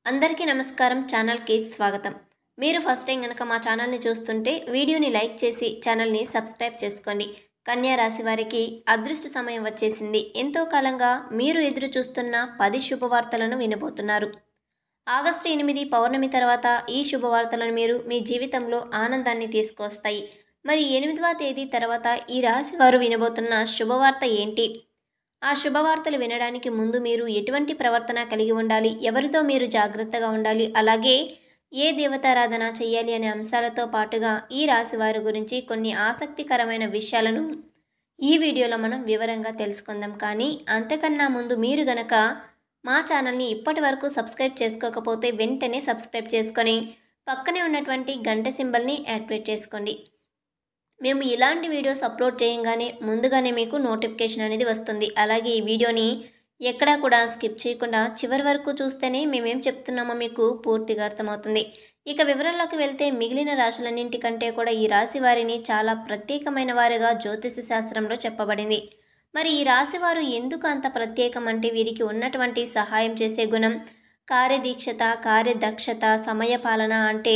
అందరికీ నమస్కారం. ఛానల్కి స్వాగతం. మీరు ఫస్ట్ టైం కనుక మా ఛానల్ని చూస్తుంటే వీడియోని లైక్ చేసి ఛానల్ని సబ్స్క్రైబ్ చేసుకోండి. కన్యా రాశి వారికి అదృష్ట సమయం వచ్చేసింది. ఎంతో కాలంగా మీరు ఎదురు చూస్తున్న 10 శుభవార్తలను వినబోతున్నారు. ఆగస్టు 8 పౌర్ణమి తర్వాత ఈ శుభవార్తలను మీరు మీ జీవితంలో ఆనందాన్ని తీసుకొస్తాయి. మరి 8వ తేదీ తర్వాత ఈ రాశి వారు వినబోతున్న శుభవార్త ఏంటి? ఆ శుభవార్తలు వినడానికి ముందు మీరు ఎటువంటి ప్రవర్తన కలిగి ఉండాలి, ఎవరితో మీరు జాగ్రత్తగా ఉండాలి, అలాగే ఏ దేవతారాధన చేయాలి అనే అంశాలతో పాటుగా ఈ రాశి వారి గురించి కొన్ని ఆసక్తికరమైన విషయాలను ఈ వీడియోలో మనం వివరంగా తెలుసుకుందాం. కానీ అంతకన్నా ముందు మీరు గనక మా ఛానల్ని ఇప్పటి వరకు సబ్స్క్రైబ్ చేసుకోకపోతే వెంటనే సబ్స్క్రైబ్ చేసుకొని పక్కనే ఉన్నటువంటి గంట సింబల్ని యాక్టివేట్ చేసుకోండి. మేము ఇలాంటి వీడియోస్ అప్లోడ్ చేయంగానే ముందుగానే మీకు నోటిఫికేషన్ అనేది వస్తుంది. అలాగే ఈ వీడియోని ఎక్కడా కూడా స్కిప్ చేయకుండా చివరి వరకు చూస్తేనే మేమేం చెప్తున్నామో మీకు పూర్తిగా అర్థమవుతుంది. ఇక వివరాల్లోకి వెళ్తే మిగిలిన రాశులన్నింటికంటే కూడా ఈ రాశి వారిని చాలా ప్రత్యేకమైన వారిగా జ్యోతిష శాస్త్రంలో చెప్పబడింది. మరి ఈ రాశి వారు ఎందుకు అంత ప్రత్యేకం అంటే వీరికి ఉన్నటువంటి సహాయం చేసే గుణం, కార్యదీక్షత, కార్యదక్షత, సమయపాలన అంటే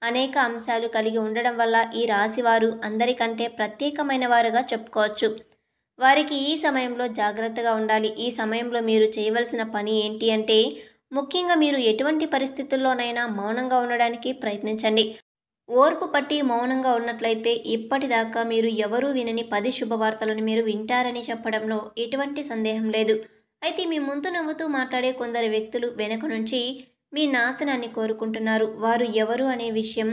అనేక అంశాలు కలిగి ఉండడం వల్ల ఈ రాశివారు అందరికంటే ప్రత్యేకమైన వారుగా చెప్పుకోవచ్చు. వారికి ఈ సమయంలో జాగ్రత్తగా ఉండాలి. ఈ సమయంలో మీరు చేయవలసిన పని ఏంటి అంటే ముఖ్యంగా మీరు ఎటువంటి పరిస్థితుల్లోనైనా మౌనంగా ఉండడానికి ప్రయత్నించండి. ఓర్పు పట్టి మౌనంగా ఉన్నట్లయితే ఇప్పటిదాకా మీరు ఎవరూ వినని 10 శుభవార్తలను మీరు వింటారని చెప్పడంలో ఎటువంటి సందేహం లేదు. అయితే మీ ముందు నవ్వుతూ మాట్లాడే కొందరు వ్యక్తులు వెనక నుంచి మీ నాశనాన్ని కోరుకుంటున్నారు. వారు ఎవరు అనే విషయం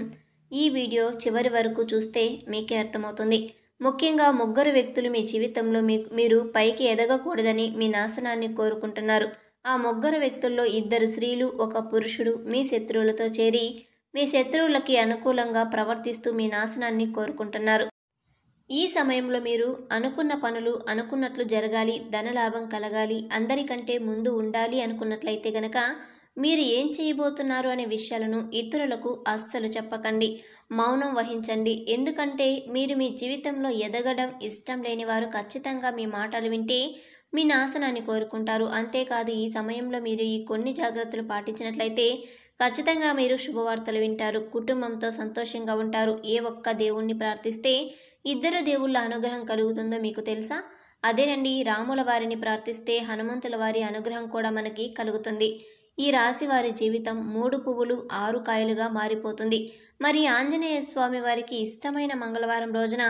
ఈ వీడియో చివరి వరకు చూస్తే మీకే అర్థమవుతుంది. ముఖ్యంగా 3 వ్యక్తులు మీ జీవితంలో మీరు పైకి ఎదగకూడదని మీ నాశనాన్ని కోరుకుంటున్నారు. ఆ 3 వ్యక్తుల్లో 2 స్త్రీలు, 1 పురుషుడు మీ శత్రువులతో చేరి మీ శత్రువులకి అనుకూలంగా ప్రవర్తిస్తూ మీ నాశనాన్ని కోరుకుంటున్నారు. ఈ సమయంలో మీరు అనుకున్న పనులు అనుకున్నట్లు జరగాలి, ధనలాభం కలగాలి, అందరికంటే ముందు ఉండాలి అనుకున్నట్లయితే గనక మీరు ఏం చేయబోతున్నారు అనే విషయాలను ఇతరులకు అస్సలు చెప్పకండి. మౌనం వహించండి. ఎందుకంటే మీరు మీ జీవితంలో ఎదగడం ఇష్టం లేని వారు ఖచ్చితంగా మీ మాటలు వింటే మీ నాశనాన్ని కోరుకుంటారు. అంతేకాదు ఈ సమయంలో మీరు ఈ కొన్ని జాగ్రత్తలు పాటించినట్లయితే ఖచ్చితంగా మీరు శుభవార్తలు వింటారు. కుటుంబంతో సంతోషంగా ఉంటారు. ఏ ఒక్క దేవుణ్ణి ప్రార్థిస్తే 2 దేవుళ్ళ అనుగ్రహం కలుగుతుందో మీకు తెలుసా? అదేనండి, రాముల వారిని ప్రార్థిస్తే హనుమంతుల వారి అనుగ్రహం కూడా మనకి కలుగుతుంది. ఈ రాశి వారి జీవితం 3 పువ్వులు 6 కాయలుగా మారిపోతుంది. మరి ఆంజనేయ స్వామి వారికి ఇష్టమైన మంగళవారం రోజున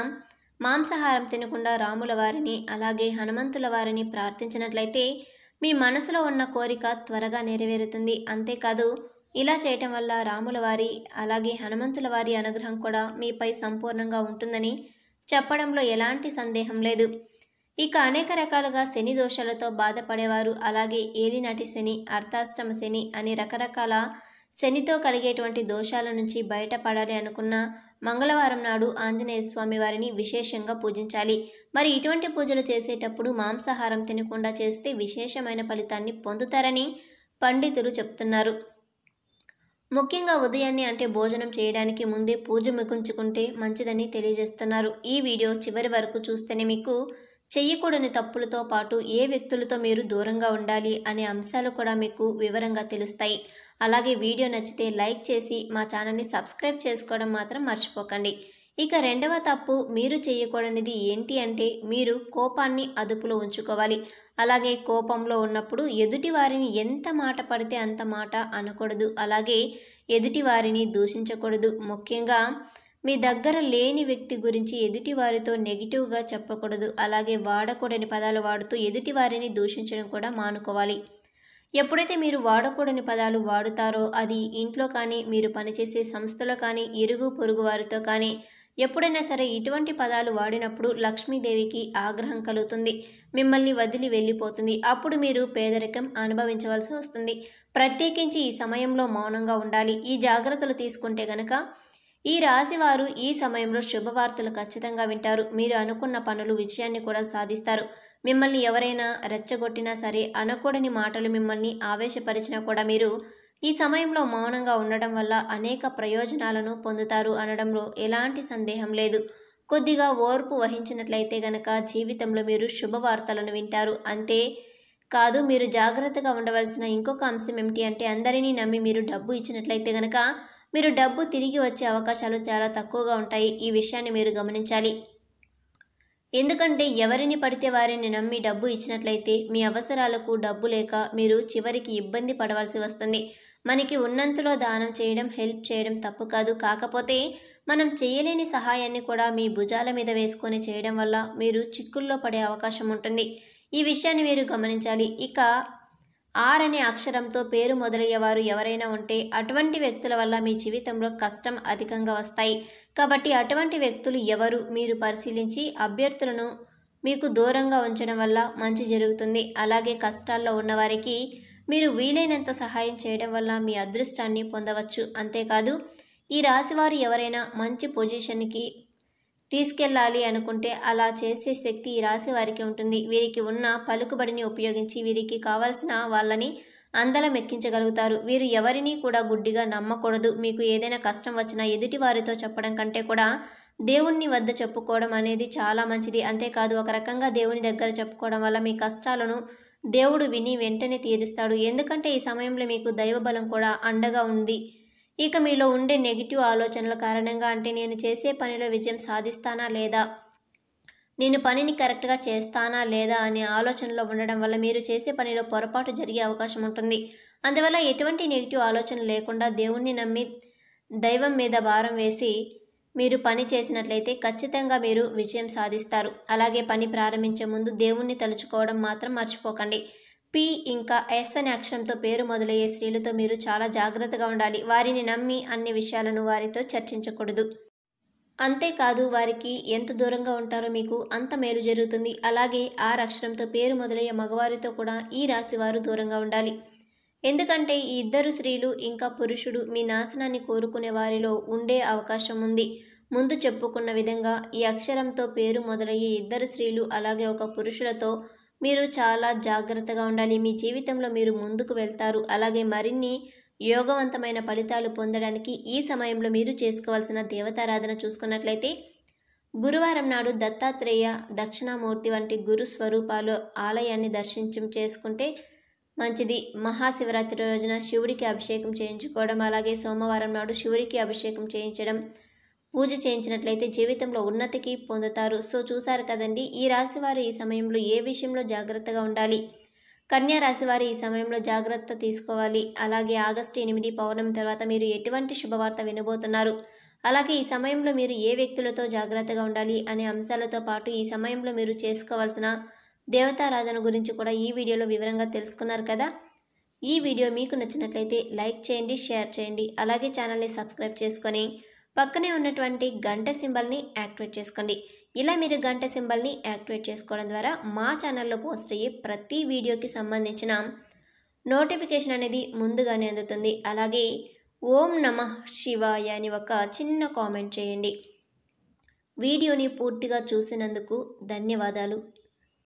మాంసాహారం తినకుండా రాముల వారిని అలాగే హనుమంతుల వారిని ప్రార్థించినట్లయితే మీ మనసులో ఉన్న కోరిక త్వరగా నెరవేరుతుంది. అంతేకాదు ఇలా చేయటం వల్ల రాముల వారి అలాగే హనుమంతుల వారి అనుగ్రహం కూడా మీపై సంపూర్ణంగా ఉంటుందని చెప్పడంలో ఎలాంటి సందేహం లేదు. ఇక అనేక రకాలుగా శని దోషాలతో బాధపడేవారు, అలాగే ఏలినాటి శని, అర్ధాష్టమ శని అని రకరకాల శనితో కలిగేటువంటి దోషాల నుంచి బయటపడాలి అనుకున్న మంగళవారం నాడు ఆంజనేయ స్వామి వారిని విశేషంగా పూజించాలి. మరి ఇటువంటి పూజలు చేసేటప్పుడు మాంసాహారం తినకుండా చేస్తే విశేషమైన ఫలితాన్ని పొందుతారని పండితులు చెప్తున్నారు. ముఖ్యంగా ఉదయాన్నే అంటే భోజనం చేయడానికి ముందే పూజ ముగించుకుంటే మంచిదని తెలియజేస్తున్నారు. ఈ వీడియో చివరి వరకు చూస్తేనే మీకు చెయ్యకూడని తప్పులతో పాటు ఏ వ్యక్తులతో మీరు దూరంగా ఉండాలి అనే అంశాలు కూడా మీకు వివరంగా తెలుస్తాయి. అలాగే వీడియో నచ్చితే లైక్ చేసి మా ఛానల్ని సబ్స్క్రైబ్ చేసుకోవడం మాత్రం మర్చిపోకండి. ఇక 2వ తప్పు మీరు చేయకూడనిది ఏంటి అంటే మీరు కోపాన్ని అదుపులో ఉంచుకోవాలి. అలాగే కోపంలో ఉన్నప్పుడు ఎదుటి వారిని ఎంత మాట పడితే అంత మాట అనకూడదు. అలాగే ఎదుటి వారిని దూషించకూడదు. ముఖ్యంగా మీ దగ్గర లేని వ్యక్తి గురించి ఎదుటి వారితో నెగిటివ్గా చెప్పకూడదు. అలాగే వాడకూడని పదాలు వాడుతూ ఎదుటి వారిని దూషించడం కూడా మానుకోవాలి. ఎప్పుడైతే మీరు వాడకూడని పదాలు వాడుతారో అది ఇంట్లో కానీ, మీరు పనిచేసే సంస్థలో కానీ, ఇరుగు పొరుగు వారితో కానీ ఎప్పుడైనా సరే ఇటువంటి పదాలు వాడినప్పుడు లక్ష్మీదేవికి ఆగ్రహం కలుగుతుంది. మిమ్మల్ని వదిలి వెళ్ళిపోతుంది. అప్పుడు మీరు పేదరికం అనుభవించవలసి వస్తుంది. ప్రత్యేకించి ఈ సమయంలో మౌనంగా ఉండాలి. ఈ జాగ్రత్తలు తీసుకుంటే గనక ఈ రాశివారు ఈ సమయంలో శుభవార్తలు ఖచ్చితంగా వింటారు. మీరు అనుకున్న పనులు విజయాన్ని కూడా సాధిస్తారు. మిమ్మల్ని ఎవరైనా రెచ్చగొట్టినా సరే, అనకూడని మాటలు మిమ్మల్ని ఆవేశపరిచినా కూడా మీరు ఈ సమయంలో మౌనంగా ఉండడం వల్ల అనేక ప్రయోజనాలను పొందుతారు అనడంలో ఎలాంటి సందేహం లేదు. కొద్దిగా ఓర్పు వహించినట్లయితే గనక జీవితంలో మీరు శుభవార్తలను వింటారు. అంతే కాదు. మీరు జాగ్రత్తగా ఉండవలసిన ఇంకొక అంశం ఏమిటి అంటే అందరినీ నమ్మి మీరు డబ్బు ఇచ్చినట్లయితే గనక మీరు డబ్బు తిరిగి వచ్చే అవకాశాలు చాలా తక్కువగా ఉంటాయి. ఈ విషయాన్ని మీరు గమనించాలి. ఎందుకంటే ఎవరిని పడితే వారిని నమ్మి డబ్బు ఇచ్చినట్లయితే మీ అవసరాలకు డబ్బు లేక మీరు చివరికి ఇబ్బంది పడవలసి వస్తుంది. మనకి ఉన్నంతలో దానం చేయడం, హెల్ప్ చేయడం తప్పు కాదు. కాకపోతే మనం చేయలేని సహాయాన్ని కూడా మీ భుజాల మీద వేసుకొని చేయడం వల్ల మీరు చిక్కుల్లో పడే అవకాశం ఉంటుంది. ఈ విషయాన్ని మీరు గమనించాలి. ఇక ఆర్ అనే అక్షరంతో పేరు మొదలయ్యేవారు ఎవరైనా ఉంటే అటువంటి వ్యక్తుల వల్ల మీ జీవితంలో కష్టం అధికంగా వస్తాయి. కాబట్టి అటువంటి వ్యక్తులు ఎవరు మీరు పరిశీలించి అభ్యర్థులను మీకు దూరంగా ఉంచడం వల్ల మంచి జరుగుతుంది. అలాగే కష్టాల్లో ఉన్నవారికి మీరు వీలైనంత సహాయం చేయడం వల్ల మీ అదృష్టాన్ని పొందవచ్చు. అంతేకాదు ఈ రాశివారు ఎవరైనా మంచి పొజిషన్కి తీసుకెళ్ళాలి అనుకుంటే అలా చేసే శక్తి ఈ రాశి వారికి ఉంటుంది. వీరికి ఉన్న పలుకుబడిని ఉపయోగించి వీరికి కావలసిన వాళ్ళని అందలం ఎక్కించగలుగుతారు. వీరు ఎవరిని కూడా గుడ్డిగా నమ్మకూడదు. మీకు ఏదైనా కష్టం వచ్చినా ఎదుటి వారితో చెప్పడం కంటే కూడా దేవుని వద్ద చెప్పుకోవడం అనేది చాలా మంచిది. అంతేకాదు ఒక రకంగా దేవుని దగ్గర చెప్పుకోవడం వల్ల మీ కష్టాలను దేవుడు విని వెంటనే తీరుస్తాడు. ఎందుకంటే ఈ సమయంలో మీకు దైవబలం కూడా అండగా ఉంది. ఇక మీలో ఉండే నెగిటివ్ ఆలోచనల కారణంగా అంటే నేను చేసే పనిలో విజయం సాధిస్తానా లేదా, నేను పనిని కరెక్ట్గా చేస్తానా లేదా అనే ఆలోచనలో ఉండడం వల్ల మీరు చేసే పనిలో పొరపాటు జరిగే అవకాశం ఉంటుంది. అందువల్ల ఎటువంటి నెగిటివ్ ఆలోచన లేకుండా దేవుణ్ణి నమ్మి దైవం మీద భారం వేసి మీరు పని చేసినట్లయితే ఖచ్చితంగా మీరు విజయం సాధిస్తారు. అలాగే పని ప్రారంభించే ముందు దేవుణ్ణి తలుచుకోవడం మాత్రం మర్చిపోకండి. పి ఇంకా ఎస్ అనే అక్షరంతో పేరు మొదలయ్యే స్త్రీలతో మీరు చాలా జాగ్రత్తగా ఉండాలి. వారిని నమ్మి అన్ని విషయాలను వారితో చర్చించకూడదు. అంతేకాదు వారికి ఎంత దూరంగా ఉంటారో మీకు అంత మేలు జరుగుతుంది. అలాగే ఆర్ అక్షరంతో పేరు మొదలయ్యే మగవారితో కూడా ఈ రాశి వారు దూరంగా ఉండాలి. ఎందుకంటే ఈ ఇద్దరు స్త్రీలు ఇంకా పురుషుడు మీ నాశనాన్ని కోరుకునే వారిలో ఉండే అవకాశం ఉంది. ముందు చెప్పుకున్న విధంగా ఈ అక్షరంతో పేరు మొదలయ్యే ఇద్దరు స్త్రీలు అలాగే ఒక పురుషులతో మీరు చాలా జాగ్రత్తగా ఉండాలి. మీ జీవితంలో మీరు ముందుకు వెళ్తారు. అలాగే మరిన్ని యోగవంతమైన ఫలితాలు పొందడానికి ఈ సమయంలో మీరు చేసుకోవాల్సిన దేవతారాధన చూసుకున్నట్లయితే గురువారం నాడు దత్తాత్రేయ, దక్షిణామూర్తి వంటి గురు స్వరూపాలు ఆలయాన్ని దర్శించం చేసుకుంటే మంచిది. మహాశివరాత్రి రోజున శివుడికి అభిషేకం చేయించుకోవడం, అలాగే సోమవారం నాడు శివుడికి అభిషేకం చేయించడం, పూజ చేయించినట్లయితే జీవితంలో ఉన్నతికి పొందుతారు. సో చూసారు కదండి, ఈ రాశివారు ఈ సమయంలో ఏ విషయంలో జాగ్రత్తగా ఉండాలి. కన్యా రాశివారు ఈ సమయంలో జాగ్రత్త తీసుకోవాలి. అలాగే ఆగస్టు 8 పౌర్ణమి తర్వాత మీరు ఎటువంటి శుభవార్త వినబోతున్నారు, అలాగే ఈ సమయంలో మీరు ఏ వ్యక్తులతో జాగ్రత్తగా ఉండాలి అనే అంశాలతో పాటు ఈ సమయంలో మీరు చేసుకోవాల్సిన దేవతారాధన గురించి కూడా ఈ వీడియోలో వివరంగా తెలుసుకున్నారు కదా. ఈ వీడియో మీకు నచ్చినట్లయితే లైక్ చేయండి, షేర్ చేయండి. అలాగే ఛానల్ని సబ్స్క్రైబ్ చేసుకొని పక్కనే ఉన్నటువంటి గంట సింబల్ని యాక్టివేట్ చేసుకోండి. ఇలా మీరు గంట సింబల్ని యాక్టివేట్ చేసుకోవడం ద్వారా మా ఛానల్లో పోస్ట్ అయ్యే ప్రతి వీడియోకి సంబంధించిన నోటిఫికేషన్ అనేది ముందుగానే అందుతుంది. అలాగే ఓం నమః శివాయ అని ఒక చిన్న కామెంట్ చేయండి. వీడియోని పూర్తిగా చూసినందుకు ధన్యవాదాలు.